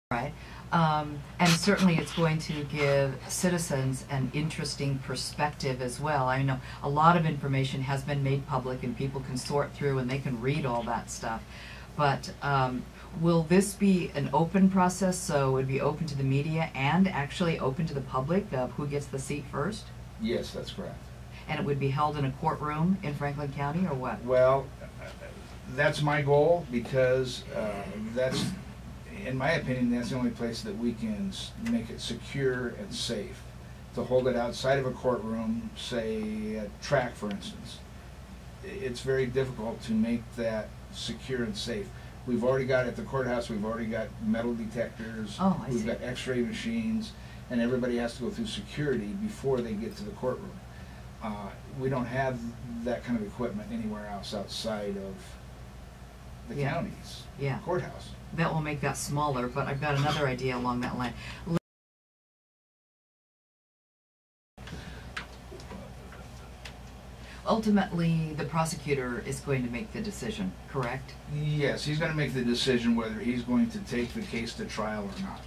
Right. And certainly it's going to give citizens an interesting perspective as well. I know a lot of information has been made public and people can sort through and they can read all that stuff. But will this be an open process, so it would be open to the media and actually open to the public of who gets the seat first? Yes, that's correct. And it would be held in a courtroom in Franklin County or what? Well, that's my goal because that's, in my opinion, that's the only place that we can make it secure and safe. To hold it outside of a courtroom, say a track for instance, it's very difficult to make that secure and safe. We've already got at the courthouse, we've already got metal detectors, we've got x-ray machines, and everybody has to go through security before they get to the courtroom. We don't have that kind of equipment anywhere else outside of the county's courthouse. That will make that smaller, but I've got another idea along that line. Ultimately, the prosecutor is going to make the decision, correct? Yes, he's going to make the decision whether he's going to take the case to trial or not.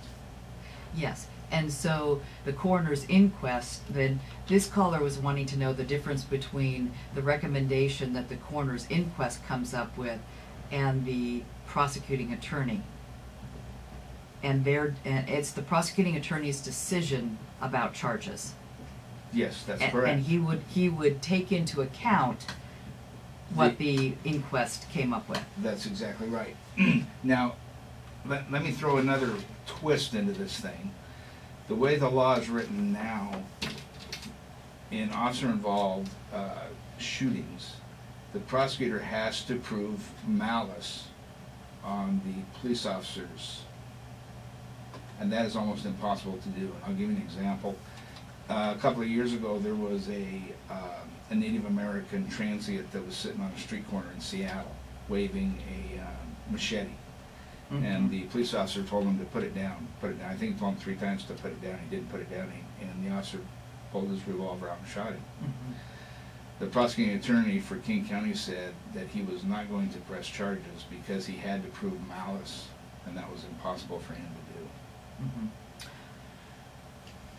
Yes, and so the coroner's inquest, then this caller was wanting to know the difference between the recommendation that the coroner's inquest comes up with and the prosecuting attorney. And it's the prosecuting attorney's decision about charges. Yes, that's correct. And he would take into account what the inquest came up with. That's exactly right. Now, let me throw another twist into this thing. The way the law is written now, in officer-involved shootings, the prosecutor has to prove malice on the police officers, and that is almost impossible to do. I'll give you an example. A couple of years ago, there was a Native American transient that was sitting on a street corner in Seattle, waving a machete. Mm-hmm. And the police officer told him to put it down. I think he told him 3 times to put it down. He didn't put it down, and the officer pulled his revolver out and shot him. Mm-hmm. The prosecuting attorney for King County said that he was not going to press charges because he had to prove malice, and that was impossible for him to do.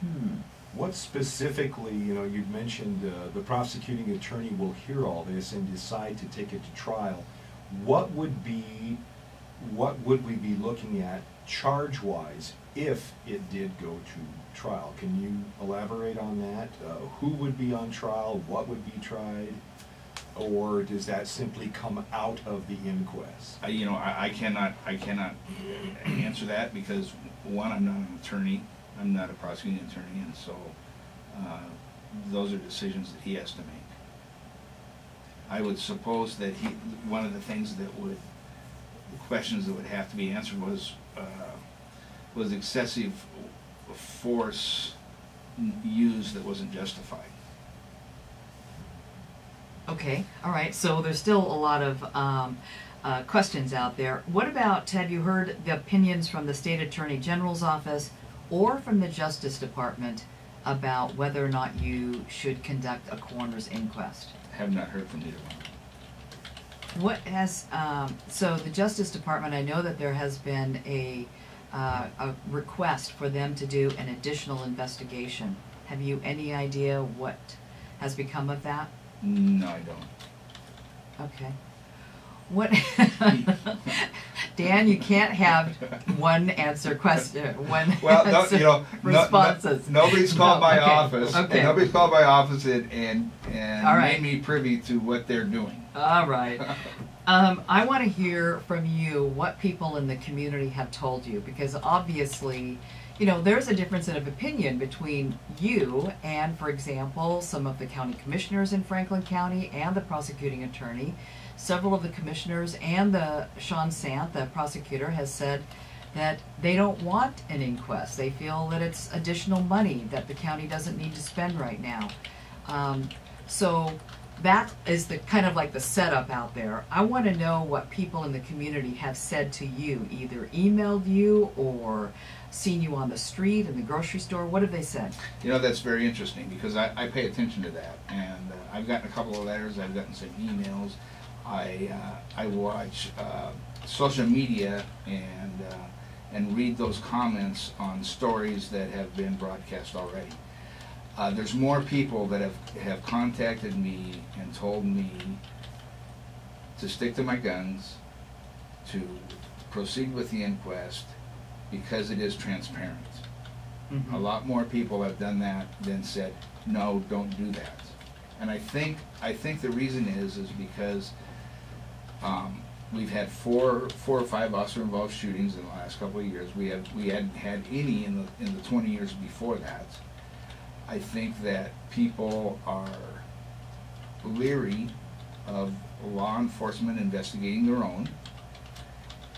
Mm-hmm. What specifically, you'd mentioned the prosecuting attorney will hear all this and decide to take it to trial. What would we be looking at charge-wise if it did go to trial? Can you elaborate on that? Who would be on trial? What would be tried? Or does that simply come out of the inquest? I cannot answer that because, one, I'm not an attorney. I'm not a prosecuting attorney, and so those are decisions that he has to make. I would suppose that one of the things that the questions that would have to be answered was excessive force used that wasn't justified. Okay, all right, so there's still a lot of questions out there. What about, have you heard the opinions from the State Attorney General's office or from the Justice Department about whether or not you should conduct a coroner's inquest? I have not heard from either one. What has, so the Justice Department, I know that there has been a request for them to do an additional investigation. Have you any idea what has become of that? No, I don't. Okay. What, Dan, you can't have one answer question, responses. Nobody's called my office. Okay. Nobody's called my office and made me privy to what they're doing. All right. I want to hear from you what people in the community have told you, because obviously, there's a difference of opinion between you and, for example, some of the county commissioners in Franklin County and the prosecuting attorney. Several of the commissioners and Sean Sant, the prosecutor, has said that they don't want an inquest. They feel that it's additional money that the county doesn't need to spend right now. So that is the kind of like the setup out there. I want to know what people in the community have said to you, either emailed you or seen you on the street, in the grocery store. What have they said? That's very interesting because I pay attention to that, and I've gotten a couple of letters, I've gotten some emails. I watch social media, and and read those comments on stories that have been broadcast already. There's more people that have contacted me and told me to stick to my guns, to proceed with the inquest, because it is transparent. Mm-hmm. A lot more people have done that than said, no, don't do that. And I think the reason is because we've had four or five officer-involved shootings in the last couple of years. We hadn't had any in the 20 years before that. I think that people are leery of law enforcement investigating their own,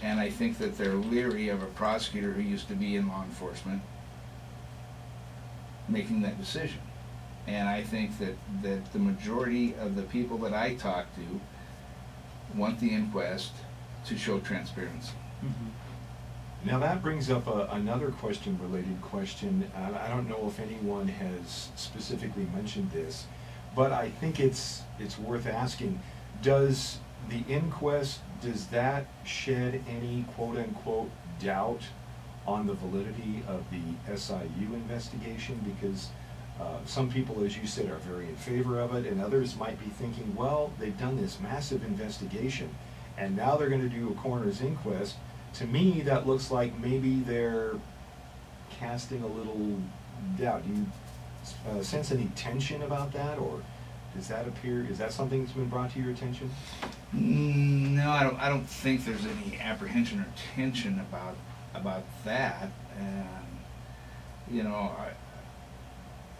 and I think that they're leery of a prosecutor who used to be in law enforcement making that decision. And I think that the majority of the people that I talk to want the inquest to show transparency. Mm-hmm. Now that brings up another related question. I don't know if anyone has specifically mentioned this, but I think it's worth asking. Does the inquest, does that shed any quote-unquote doubt on the validity of the SIU investigation? Because some people, as you said, are very in favor of it, and others might be thinking, well, they've done this massive investigation, and now they're going to do a coroner's inquest. To me, that looks like maybe they're casting a little doubt. Do you sense any tension about that, or does that appear? Is that something that's been brought to your attention? No, I don't think there's any apprehension or tension about that. And you know,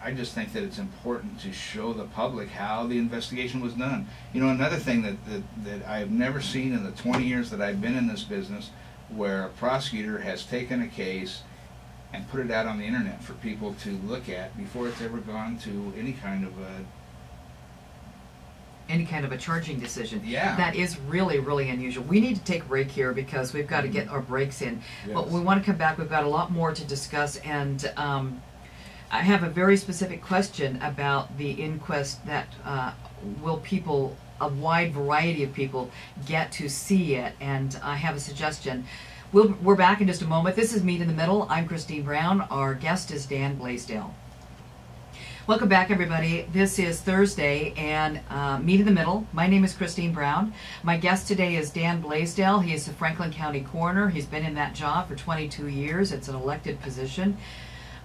I just think that it's important to show the public how the investigation was done. You know, another thing that I've never seen in the 20 years that I've been in this business, where a prosecutor has taken a case and put it out on the internet for people to look at before it's ever gone to any kind of a charging decision. Yeah. That is really, really unusual. We need to take a break here because we've got to get our breaks in. Yes. But we want to come back. We've got a lot more to discuss, and I have a very specific question about the inquest that will people, a wide variety of people, get to see it, and I have a suggestion. We're back in just a moment. This is Meet in the Middle. I'm Christine Brown. Our guest is Dan Blasdel. Welcome back, everybody. This is Thursday and Meet in the Middle. My name is Christine Brown. My guest today is Dan Blasdel. He is the Franklin County Coroner. He's been in that job for 22 years. It's an elected position.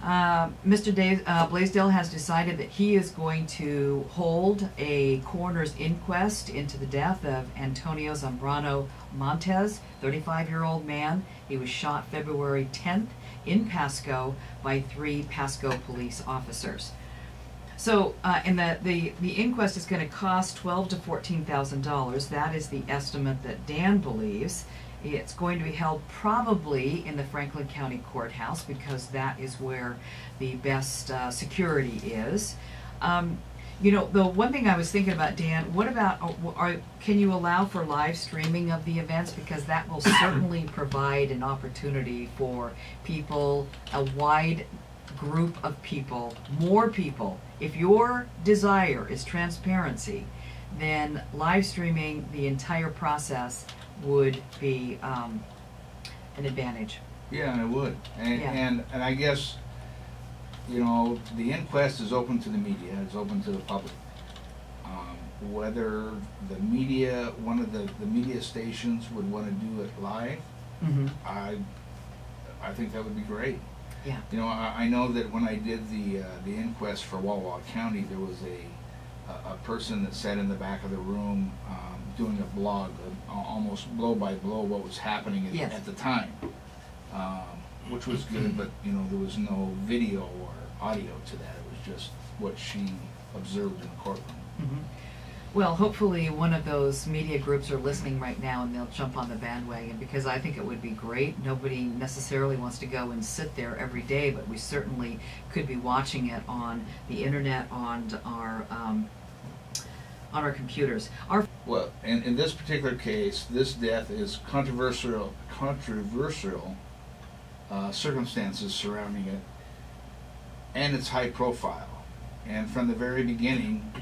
Mr. Blasdel has decided that he is going to hold a coroner's inquest into the death of Antonio Zambrano-Montes, 35-year-old man. He was shot February 10th in Pasco by 3 Pasco police officers. So, and the inquest is going to cost $12,000 to $14,000. That is the estimate that Dan believes. It's going to be held probably in the Franklin County Courthouse because that is where the best security is. You know, the one thing I was thinking about, Dan, what about, can you allow for live streaming of the events? Because that will certainly provide an opportunity for people, a wide group of people, more people. If your desire is transparency, then live streaming the entire process would be an advantage. Yeah, it would. And, Yeah. and I guess, you know, the inquest is open to the media, it's open to the public. Whether the media, one of the media stations would want to do it live, Mm-hmm. I think that would be great. Yeah. You know, I know that when I did the inquest for Walla Walla County, there was a person that sat in the back of the room doing a blog, almost blow by blow what was happening Yes. at the time, which was good, but you know, there was no video or audio to that. It was just what she observed in the courtroom. Mm-hmm. Well, hopefully one of those media groups are listening right now and they'll jump on the bandwagon, because I think it would be great. Nobody necessarily wants to go and sit there every day, but we certainly could be watching it on the internet, on our computers. Well, in this particular case, this death is controversial circumstances surrounding it, and it's high profile. And from the very beginning,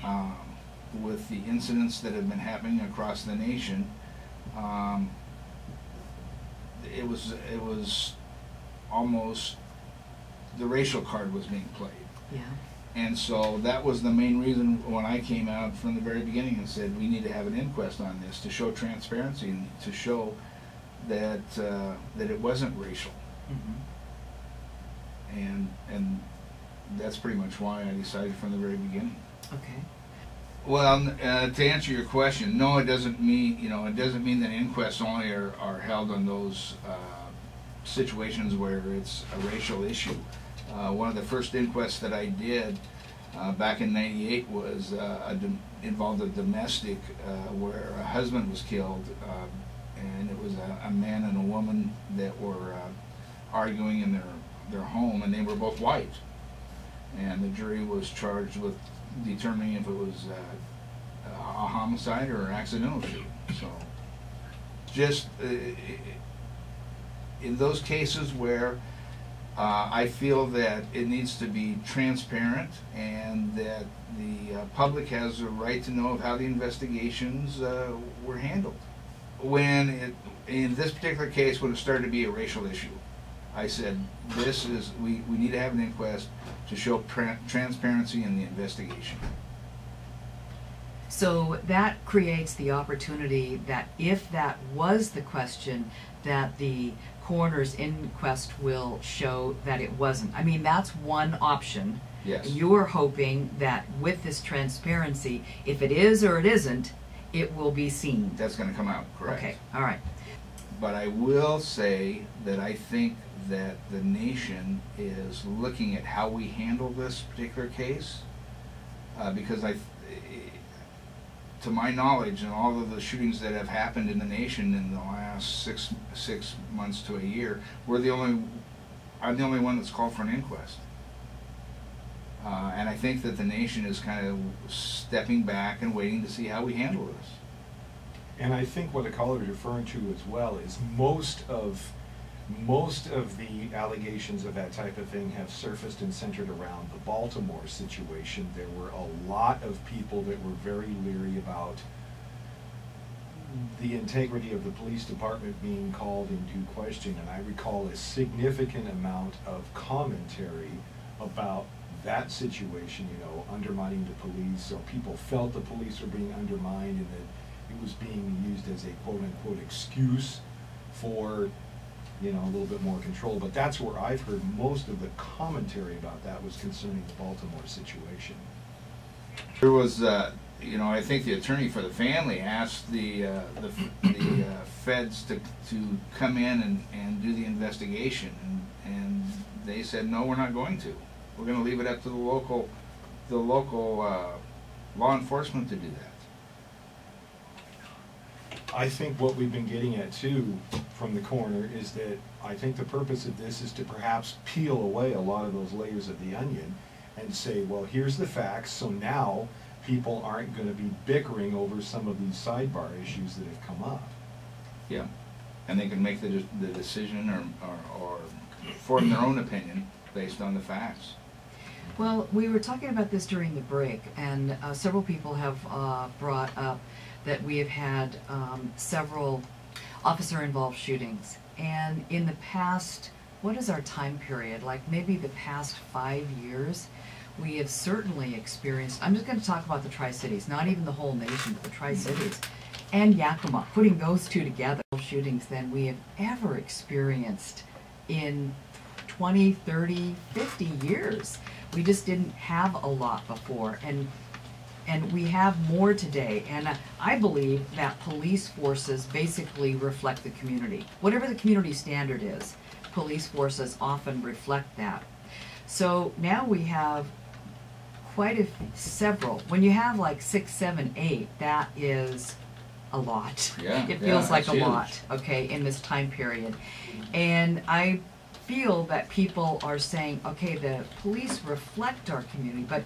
with the incidents that have been happening across the nation, it was almost the racial card was being played. Yeah. And so that was the main reason when I came out from the very beginning and said we need to have an inquest on this to show transparency and to show that that it wasn't racial. Mm-hmm. And that's pretty much why I decided from the very beginning. Okay. Well, to answer your question, no, it doesn't mean, it doesn't mean that inquests only are held on those situations where it's a racial issue. One of the first inquests that I did back in '98 was involved a domestic where a husband was killed, and it was a man and a woman that were arguing in their home, and they were both white. And the jury was charged with determining if it was a homicide or accidental shooting. So, just in those cases where I feel that it needs to be transparent and that the public has a right to know of how the investigations were handled. In this particular case, when it started to be a racial issue, I said, we need to have an inquest to show transparency in the investigation. So that creates the opportunity that if that was the question, that the coroner's inquest will show that it wasn't. I mean, that's one option. Yes. You're hoping that with this transparency, if it is or it isn't, it will be seen. That's going to come out, correct. Okay, all right. But I will say that I think that the nation is looking at how we handle this particular case, because to my knowledge, in all of the shootings that have happened in the nation in the last six months to a year, I'm the only one that's called for an inquest. And I think that the nation is kind of stepping back and waiting to see how we handle this. And I think what the caller is referring to as well is most of the allegations of that type of thing have surfaced and centered around the Baltimore situation. There were a lot of people that were very leery about the integrity of the police department being called into question, and I recall a significant amount of commentary about that situation, undermining the police, or people felt the police were being undermined and that it was being used as a quote-unquote excuse for a little bit more control. But that's where I've heard most of the commentary about that was concerning the Baltimore situation. There was, I think the attorney for the family asked the feds to come in and do the investigation, and they said, no, we're not going to. We're going to leave it up to the local law enforcement to do that. I think what we've been getting at too from the coroner is that I think the purpose of this is to perhaps peel away a lot of those layers of the onion and say, well, here's the facts, so now people aren't going to be bickering over some of these sidebar issues that have come up. Yeah, and they can make the decision or form their own opinion based on the facts. Well, we were talking about this during the break, and several people have brought up that we have had several officer-involved shootings. And in the past, what is our time period? Like maybe the past 5 years, we have certainly experienced, I'm just going to talk about the Tri-Cities, not even the whole nation, but the Tri-Cities, and Yakima, putting those two together, shootings than we have ever experienced in 20, 30, 50 years. We just didn't have a lot before, and we have more today. And I believe that police forces basically reflect the community. Whatever the community standard is, police forces often reflect that. So now we have quite several. When you have like 6, 7, 8, that is a lot. Yeah, it feels like a huge. lot, okay, in this time period. And I feel that people are saying, okay, the police reflect our community, but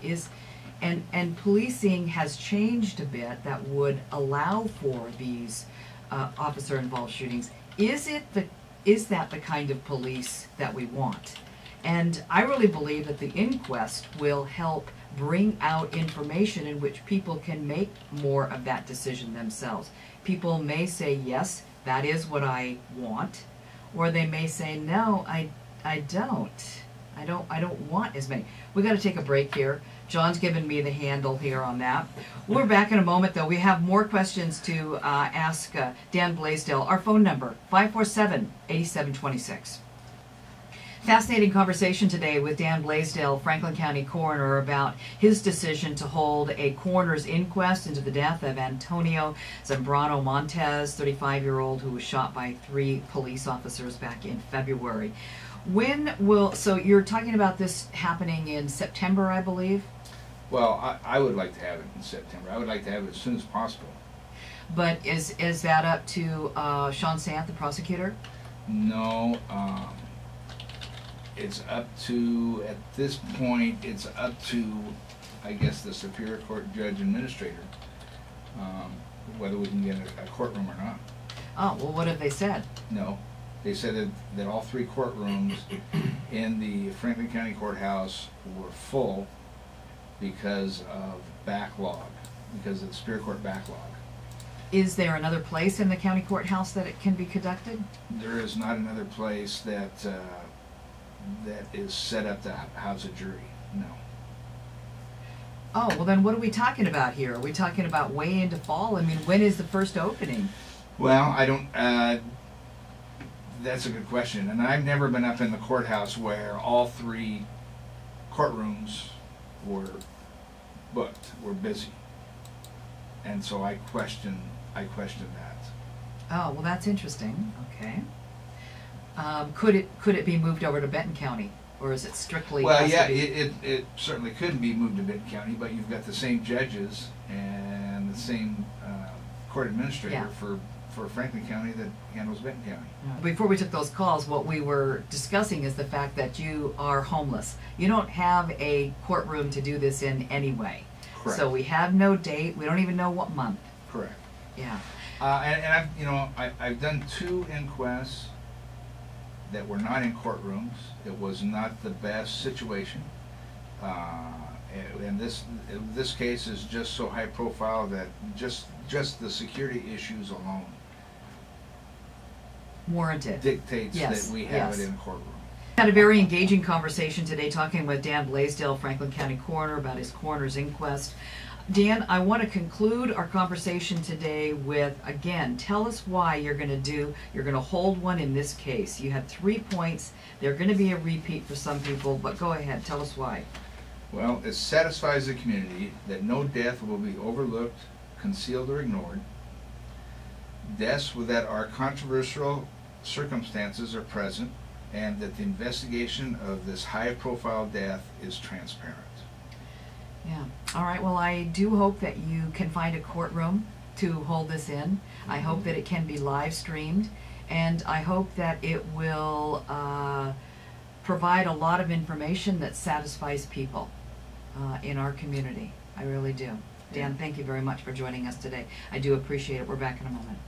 and policing has changed a bit that would allow for these officer-involved shootings. Is that the kind of police that we want? And I really believe that the inquest will help bring out information in which people can make more of that decision themselves. People may say, yes, that is what I want, or they may say, no, I don't want as many. We got to take a break here. John's given me the handle here on that. We're back in a moment, though. We have more questions to ask Dan Blasdel. Our phone number, 547-8726. Fascinating conversation today with Dan Blasdel, Franklin County Coroner, about his decision to hold a coroner's inquest into the death of Antonio Zambrano-Montes, 35-year-old, who was shot by 3 police officers back in February. So you're talking about this happening in September, I believe? Well, I would like to have it in September. I would like to have it as soon as possible. But is that up to Sean Sant, the prosecutor? No, it's up to, at this point, it's up to, I guess, the Superior Court Judge Administrator, whether we can get a courtroom or not. Oh, well, what have they said? No. They said that all 3 courtrooms in the Franklin County Courthouse were full because of backlog, because of the Superior Court backlog. Is there another place in the county courthouse that it can be conducted? There is not another place that that is set up to house a jury, no. Oh, well then what are we talking about here? Are we talking about way into fall? I mean, when is the first opening? Well, I don't, that's a good question. And I've never been up in the courthouse where all 3 courtrooms were booked, were busy. And so I question that. Oh, well that's interesting. Okay. Could it be moved over to Benton County, or is it strictly? Well, yeah, it certainly could be moved to Benton County, but you've got the same judges and the same court administrator for Franklin County that handles Benton County. Before we took those calls, what we were discussing is the fact that you are homeless. You don't have a courtroom to do this in anyway. Correct. So we have no date. We don't even know what month. Correct. Yeah. And I've done 2 inquests that were not in courtrooms. It was not the best situation. And this case is just so high profile that just the security issues alone Warranted. dictates that we have it in a courtroom. Had a very engaging conversation today talking with Dan Blasdel, Franklin County Coroner, about his coroner's inquest. Dan, I want to conclude our conversation today with, again, tell us why you're going to hold one in this case. You had 3 points. They're going to be a repeat for some people, but go ahead, tell us why. Well, it satisfies the community that no death will be overlooked, concealed, or ignored. Deaths that are controversial circumstances are present, and that the investigation of this high-profile death is transparent. Yeah. All right. Well, I do hope that you can find a courtroom to hold this in. I hope that it can be live streamed, and I hope that it will provide a lot of information that satisfies people in our community. I really do. Dan, thank you very much for joining us today. I do appreciate it. We're back in a moment.